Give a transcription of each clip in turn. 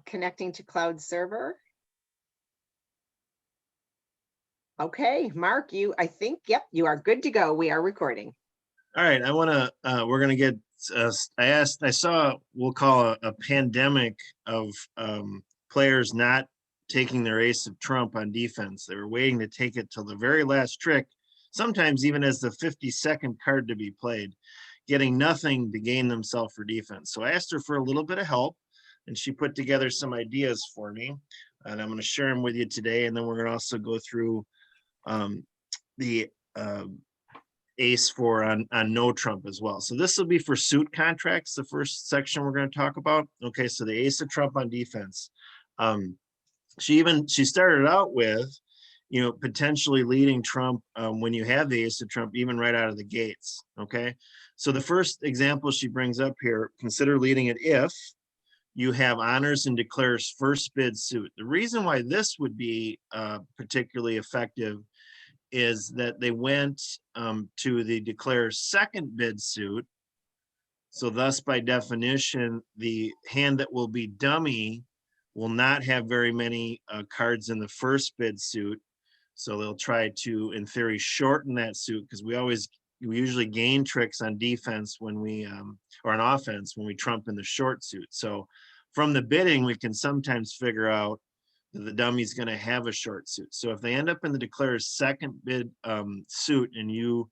Connecting to cloud server. Okay, Mark, I think, yep, you are good to go. We are recording. All right, we're gonna get, I saw, we'll call a pandemic of players not taking their ace of trump on defense. They were waiting to take it till the very last trick, sometimes even as the 52nd card to be played, getting nothing to gain themselves for defense. So I asked her for a little bit of help, and she put together some ideas for me, and I'm gonna share them with you today, and then we're gonna also go through the ace for on NoTrump as well. So this will be for suit contracts, the first section we're going to talk about. Okay, so the ace of trump on defense. She started out with, potentially leading Trump when you have the ace of trump, even right out of the gates. Okay, so the first example she brings up here, consider leading it if you have honors and declares first bid suit. The reason why this would be particularly effective is that they went to the declare's second bid suit. So thus, by definition, the hand that will be dummy will not have very many cards in the first bid suit. So they'll try to, in theory, shorten that suit, because we usually gain tricks on defense when we, or on offense when we trump in the short suit. So from the bidding, we can sometimes figure out that the dummy's going to have a short suit. So if they end up in the declarer's second bid suit, and you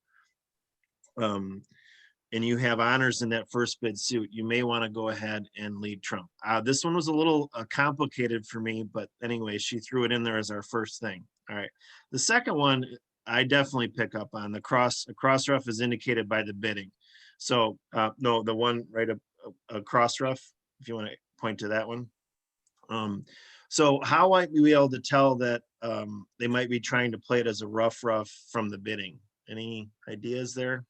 have honors in that first bid suit, you may want to go ahead and lead trump. This one was a little complicated for me, but anyway, she threw it in there as our first thing. All right, the second one I definitely pick up on. A cross rough is indicated by the bidding. So no, the one right a cross rough, if you want to point to that one. So how might we be able to tell that they might be trying to play it as a rough from the bidding? Any ideas there?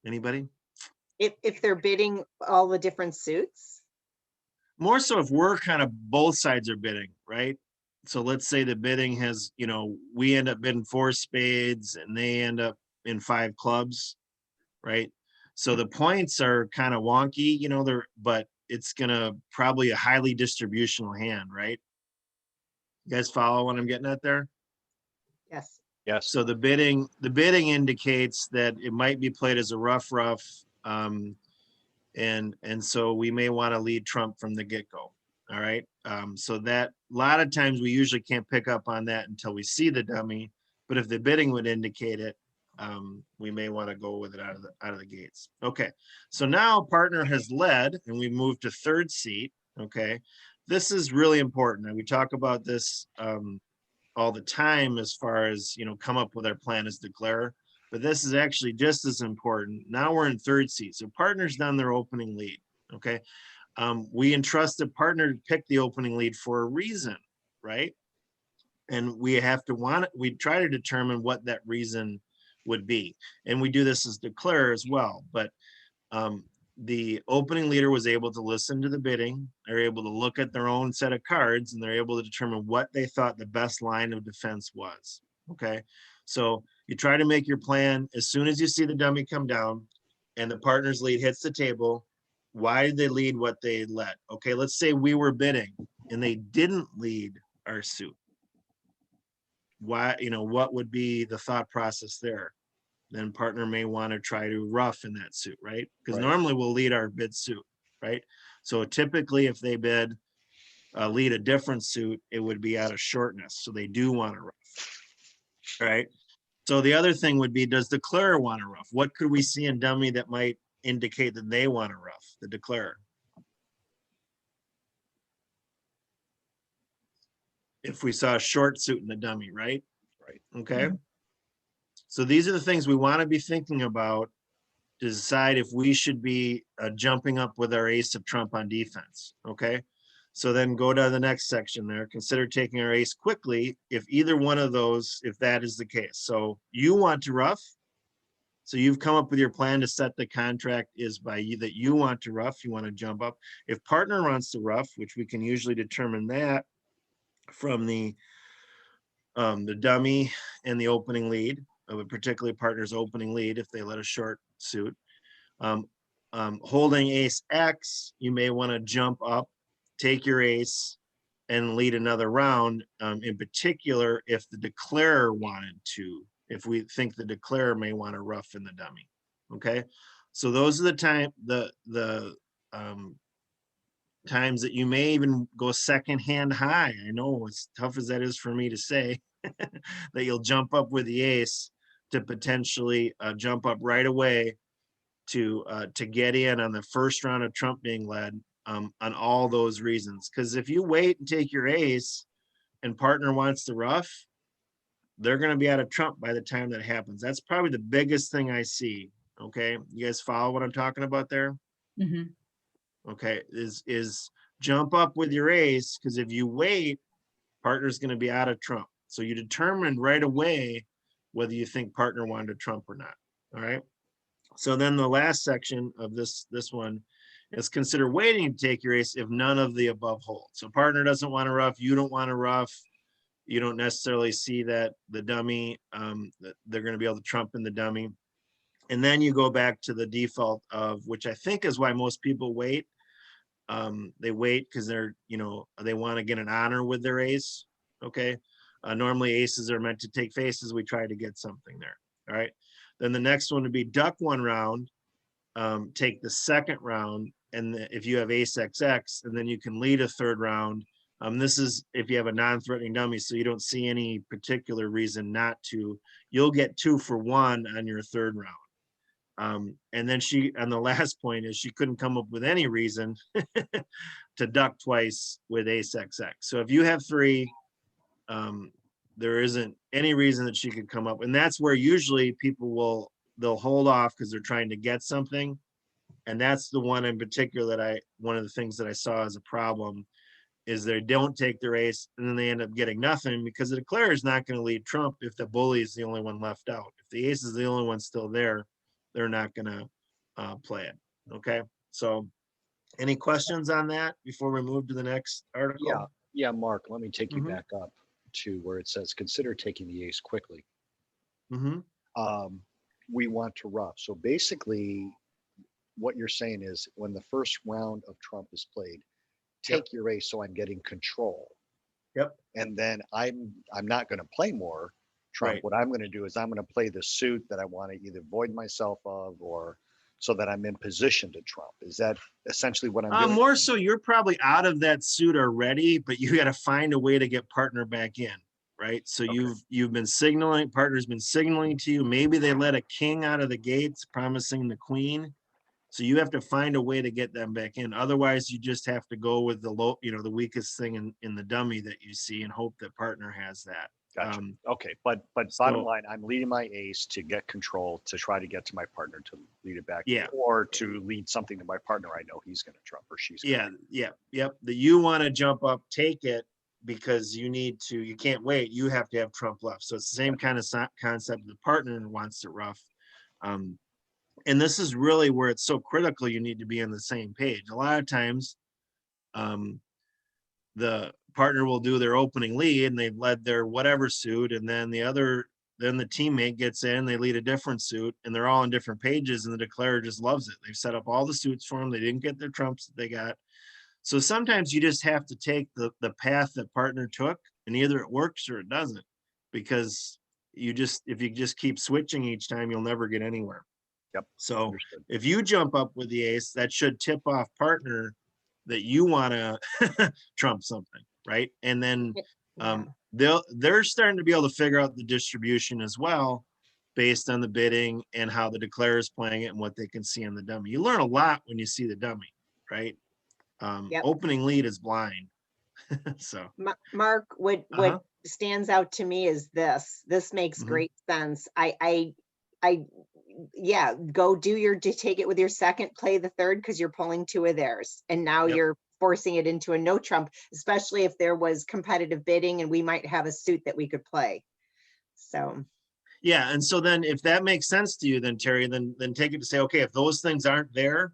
Anybody? If they're bidding all the different suits? More so if we're kind of both sides are bidding, right? So let's say the bidding has, we end up bidding 4 spades and they end up in 5 clubs, right? So the points are kind of wonky, but it's gonna probably a highly distributional hand, right? You guys follow what I'm getting at there? Yes. Yes. So the bidding indicates that it might be played as a rough, and so we may want to lead trump from the get-go. All right. So that a lot of times we usually can't pick up on that until we see the dummy, but if the bidding would indicate it, we may want to go with it out of the gates. Okay, so now partner has led and we move to third seat. Okay, this is really important, and we talk about this all the time as far as come up with our plan as declare, but this is actually just as important. Now we're in third seat, so partner's done their opening lead. Okay, we entrust the partner to pick the opening lead for a reason, right? And we try to determine what that reason would be, and we do this as declare as well. But the opening leader was able to listen to the bidding, they're able to look at their own set of cards, and they're able to determine what they thought the best line of defense was. Okay, so you try to make your plan as soon as you see the dummy come down and the partner's lead hits the table. Why did they lead what they led? Okay, let's say we were bidding and they didn't lead our suit. Why, what would be the thought process there? Then partner may want to try to rough in that suit, right? Because normally we'll lead our bid suit, right? So typically if they lead a different suit, it would be out of shortness. So they do want to rough, right? So the other thing would be, does the declarer want to rough? What could we see in dummy that might indicate that they want to rough, the declarer? If we saw a short suit in the dummy, right? Right. Okay. So these are the things we want to be thinking about to decide if we should be jumping up with our ace of trump on defense. Okay. So then go to the next section there. Consider taking our ace quickly if either one of those, if that is the case. So you want to rough. So you've come up with your plan to set the contract is by you that you want to rough, you want to jump up. If partner wants to rough, which we can usually determine that from the dummy and the opening lead of a particular partner's opening lead, if they let a short suit. holding ace X, you may want to jump up, take your ace, and lead another round. In particular, if the declarer wanted to, if we think the declarer may want to rough in the dummy. Okay, so those are the times that you may even go second hand high. I know, as tough as that is for me to say, that you'll jump up with the ace to potentially jump up right away to get in on the first round of Trump being led, on all those reasons. Because if you wait and take your ace and partner wants to rough, they're going to be out of Trump by the time that happens. That's probably the biggest thing I see. Okay, you guys follow what I'm talking about there? Mhm. Okay, is jump up with your ace, because if you wait, partner's going to be out of Trump. So you determine right away whether you think partner wanted to Trump or not. All right. So then the last section of this one is consider waiting to take your ace if none of the above hold. So partner doesn't want to rough, you don't want to rough, you don't necessarily see that the dummy, that they're going to be able to Trump in the dummy. And then you go back to the default of, which I think is why most people wait. They wait because they're, they want to get an honor with their ace. Okay. Normally aces are meant to take faces. We try to get something there. All right. Then the next one would be duck one round, take the second round. And if you have ace XX, and then you can lead a third round. This is if you have a non-threatening dummy, so you don't see any particular reason not to, you'll get 2 for 1 on your third round. And then on the last point is she couldn't come up with any reason to duck twice with ace XX. So if you have 3, there isn't any reason that she could come up. And that's where usually people they'll hold off because they're trying to get something. And that's the one in particular that one of the things that I saw as a problem is they don't take their ace and then they end up getting nothing because the declarer is not going to lead Trump if the bully is the only one left out. If the ace is the only one still there, they're not going to play it. Okay. So any questions on that before we move to the next article? Yeah, Mark, let me take you Mhm. back up to where it says, consider taking the ace quickly. Mm-hmm. We want to rough. So basically what you're saying is when the first round of Trump is played, take your ace so I'm getting control. Yep. And then I'm not going to play more Trump. Right. What I'm going to do is I'm going to play the suit that I want to either void myself of or so that I'm in position to Trump. Is that essentially what I'm doing? More so you're probably out of that suit already, but you got to find a way to get partner back in, right? So Okay. you've been signaling, partner's been signaling to you. Maybe they let a king out of the gates, promising the queen. So you have to find a way to get them back in. Otherwise, you just have to go with the low, the weakest thing in the dummy that you see and hope that partner has that. Gotcha. Okay, but bottom line, I'm leading my ace to get control to try to get to my partner to lead it back, or to lead something to my partner. I know he's going to Trump or she's going to. Yep. That you want to jump up, take it because you can't wait. You have to have Trump left. So it's the same kind of concept. The partner wants to rough. And this is really where it's so critical. You need to be on the same page. A lot of times, the partner will do their opening lead and they've led their whatever suit. And then the teammate gets in, they lead a different suit and they're all on different pages and the declarer just loves it. They've set up all the suits for them. They didn't get their trumps that they got. So sometimes you just have to take the path that partner took and either it works or it doesn't, because if you just keep switching each time, you'll never get anywhere. Yep. So Understood. if you jump up with the ace, that should tip off partner that you want to Trump something, right? And then they're starting to be able to figure out the distribution as well, based on the bidding and how the declarer is playing it and what they can see on the dummy. You learn a lot when you see the dummy, right? Opening lead is blind. So Mark, what stands out to me is this makes great sense. Go take it with your second, play the third, because you're pulling 2 of theirs. And now you're forcing it into a no Trump, especially if there was competitive bidding and we might have a suit that we could play. So. Yeah. And so then if that makes sense to you, then Terry, then take it to say, okay, if those things aren't there,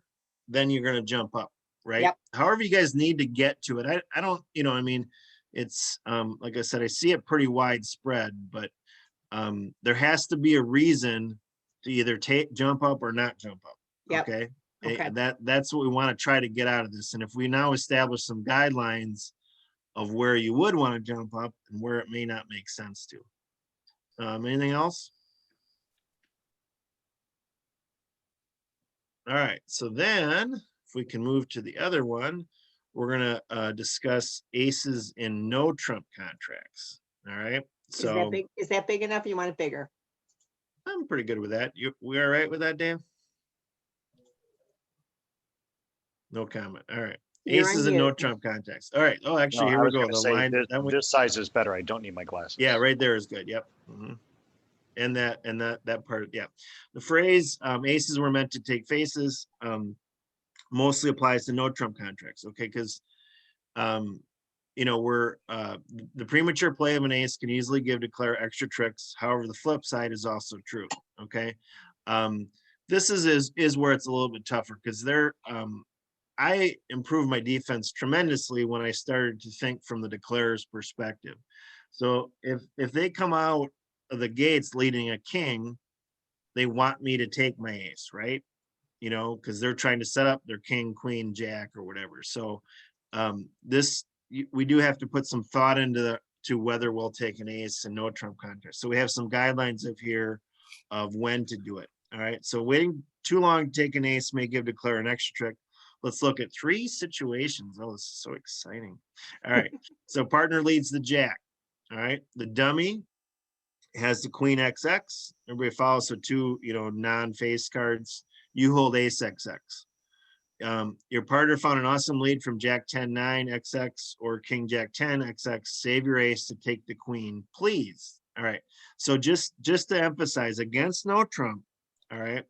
then you're going to jump up, right? Yep. However you guys need to get to it. I don't, it's like I said, I see it pretty widespread, but there has to be a reason to either jump up or not jump up. Yep. Okay. Okay. That's what we want to try to get out of this. And if we now establish some guidelines of where you would want to jump up and where it may not make sense to. Anything else? All right, so then if we can move to the other one, we're gonna discuss aces in no trump contracts. All right, so Is that big enough? You want it bigger? I'm pretty good with that. We all right with that, Dan? No comment. All right. You're on Aces and no mute. trump contacts. All right. Oh, No, actually, I here we was go. gonna The say line. this size is better. I don't need my glasses. Yeah, right there is good. Yep. And that part. Yeah. The phrase aces were meant to take faces mostly applies to no trump contracts. Okay, because we're the premature play of an ace can easily declare extra tricks. However, the flip side is also true. Okay. This is where it's a little bit tougher because I improved my defense tremendously when I started to think from the declarer's perspective. So if they come out of the gates leading a king, they want me to take my ace, right? Because they're trying to set up their king, queen, jack, or whatever. So we do have to put some thought into whether we'll take an ace and no trump contract. So we have some guidelines of when to do it. All right. So waiting too long to take an ace may declare an extra trick. Let's look at 3 situations. Oh, this is so exciting. All right. So partner leads the jack. All right. The dummy has the queen XX. Everybody follows. So 2, non-face cards. You hold ace XX. Your partner found an awesome lead from Jack 10-9 XX or King Jack 10 XX. Save your ace to take the queen, please. All right. So just to emphasize, against no trump. All right.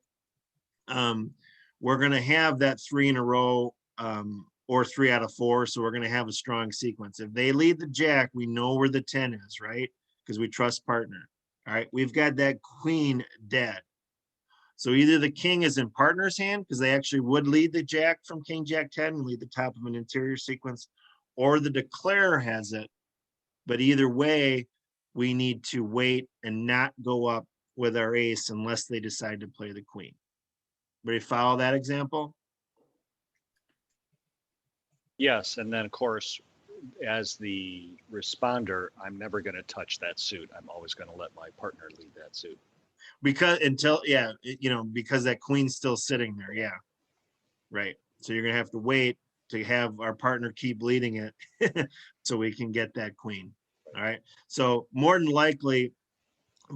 We're going to have that 3 in a row or 3 out of 4. So we're going to have a strong sequence. If they lead the jack, we know where the 10 is, right? Because we trust partner. All right. We've got that queen dead. So either the king is in partner's hand because they actually would lead the jack from King Jack 10 and lead the top of an interior sequence, or the declarer has it. But either way, we need to wait and not go up with our ace unless they decide to play the queen. Everybody follow that example? Yes, and then of course, as the responder, I'm never going to touch that suit. I'm always going to let my partner lead that suit. Because because that queen's still sitting there. Yeah. Right. So you're going to have to wait to have our partner keep leading it so we can get that queen. All right. So more than likely,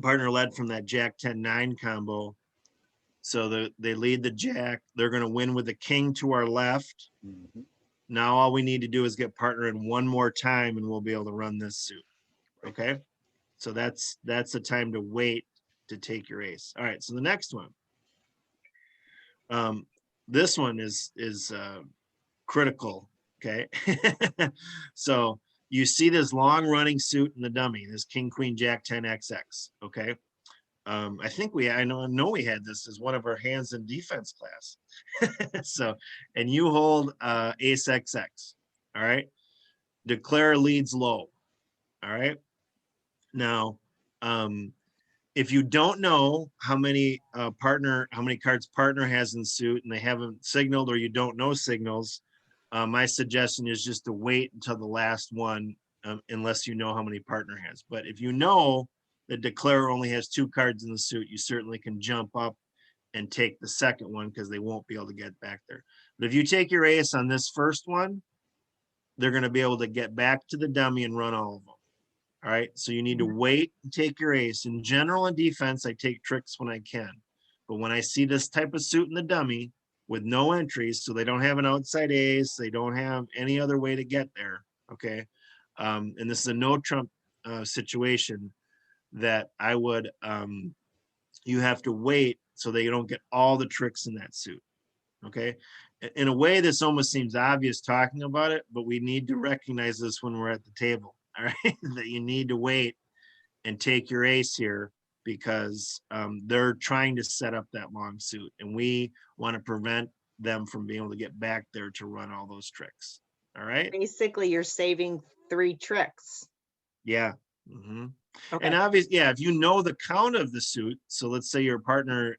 partner led from that Jack 10-9 combo. So they lead the jack. They're going to win with the king to our left. Mm-hmm. Now all we need to do is get partner in one more time and we'll be able to run this suit. Okay. So that's the time to wait to take your ace. All right. So the next one. This one is critical. Okay. So you see this long running suit in the dummy, this King Queen Jack 10 XX. Okay. I know we had this as one of our hands in defense class. So, and you hold ace XX. All right. Declare leads low. All right. Now, if you don't know how many cards partner has in suit and they haven't signaled, or you don't know signals, my suggestion is just to wait until the last one, unless you know how many partner has. But if you know the declarer only has 2 cards in the suit, you certainly can jump up and take the second one because they won't be able to get back there. But if you take your ace on this first one, they're going to be able to get back to the dummy and run all of them. All right. So you need to wait and take your ace. In general, in defense, I take tricks when I can. But when I see this type of suit in the dummy with no entries, so they don't have an outside ace, they don't have any other way to get there. Okay. And this is a no trump situation that I would, you have to wait so that you don't get all the tricks in that suit. Okay. In a way, this almost seems obvious talking about it, but we need to recognize this when we're at the table. All right. That you need to wait and take your ace here because they're trying to set up that long suit and we want to prevent them from being able to get back there to run all those tricks. All right. Basically, you're saving 3 tricks. Yeah. Mm-hmm. Okay. And obviously, yeah, if you know the count of the suit, so let's say your partner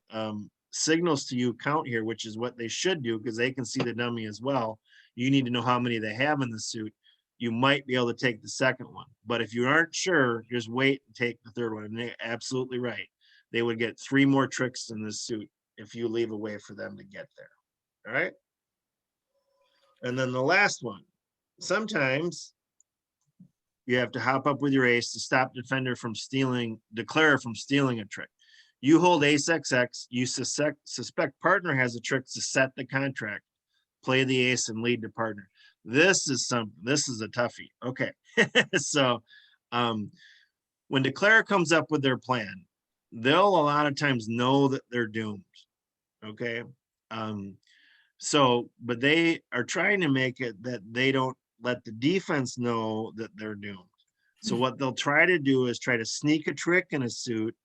signals to you count here, which is what they should do because they can see the dummy as well. You need to know how many they have in the suit. You might be able to take the second one, but if you aren't sure, just wait and take the third one. And they're absolutely right. They would get 3 more tricks in this suit if you leave a way for them to get there. All right. And then the last one, sometimes you have to hop up with your ace to stop defender from stealing, declare from stealing a trick. You hold ace XX, you suspect partner has a trick to set the contract, play the ace and lead to partner. This is a toughie. Okay. So when declare comes up with their plan, they'll a lot of times know that they're doomed. Okay. So, but they are trying to make it that they don't let the defense know that they're doomed. So what they'll try to do is try to sneak a trick in a suit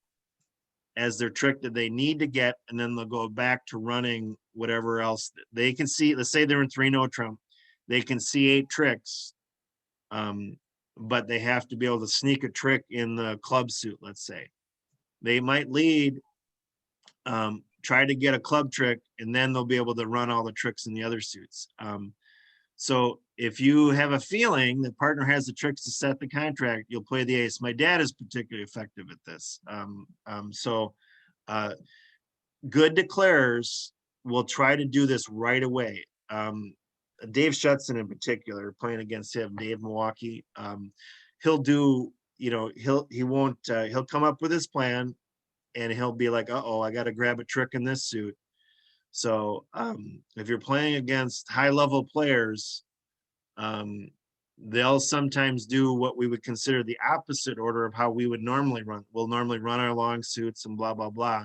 as their trick that they need to get, and then they'll go back to running whatever else they can see. Let's say they're in 3 NoTrump, they can see 8 tricks, but they have to be able to sneak a trick in the club suit. Let's say they might lead, try to get a club trick, and then they'll be able to run all the tricks in the other suits. So if you have a feeling that partner has the tricks to set the contract, you'll play the ace. My dad is particularly effective at this. Good declarers will try to do this right away. Dave Schutson in particular, playing against him, Dave Milwaukee, he'll do, he'll come up with his plan and he'll be like, uh-oh, I got to grab a trick in this suit. So if you're playing against high level players, they'll sometimes do what we would consider the opposite order of how we would normally run. We'll normally run our long suits and blah, blah, blah.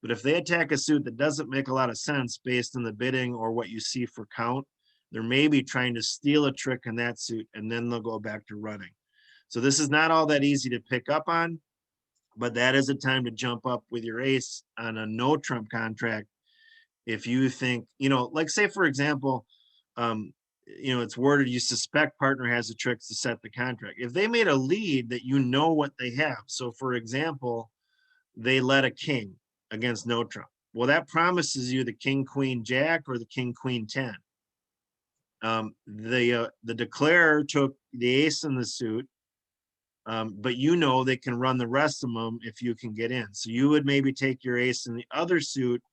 But if they attack a suit that doesn't make a lot of sense based on the bidding or what you see for count, they're maybe trying to steal a trick in that suit and then they'll go back to running. So this is not all that easy to pick up on, but that is a time to jump up with your ace on a no trump contract. If you think, like say, for example, it's worded, you suspect partner has the tricks to set the contract. If they made a lead that what they have. So for example, they led a king against no trump. Well, that promises you the king, queen, jack, or the king, queen, 10. The declarer took the ace in the suit, but they can run the rest of them if you can get in. So you would maybe take your ace in the other suit,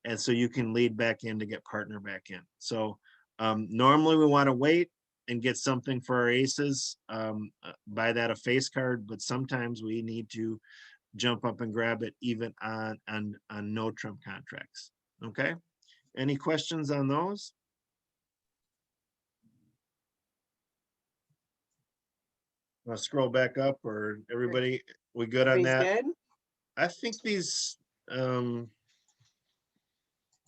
and so you can lead back in to get partner back in. So normally we want to wait and get something for our aces, buy that a face card, but sometimes we need to jump up and grab it even on no trump contracts. Okay. Any questions on those? I'll scroll back up, or everybody, we good on that? Good. I think these,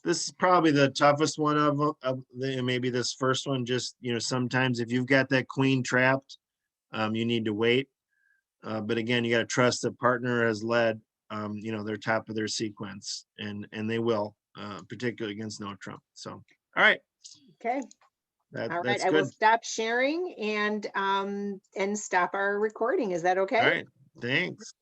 this is probably the toughest one of maybe this first one. Just, sometimes if you've got that queen trapped, you need to wait. But again, you got to trust the partner has led, they're top of their sequence, and they will, particularly against no trump. So, all right. Okay. All right. That's I will good. stop sharing and stop our recording. Is that okay? All right. Thanks.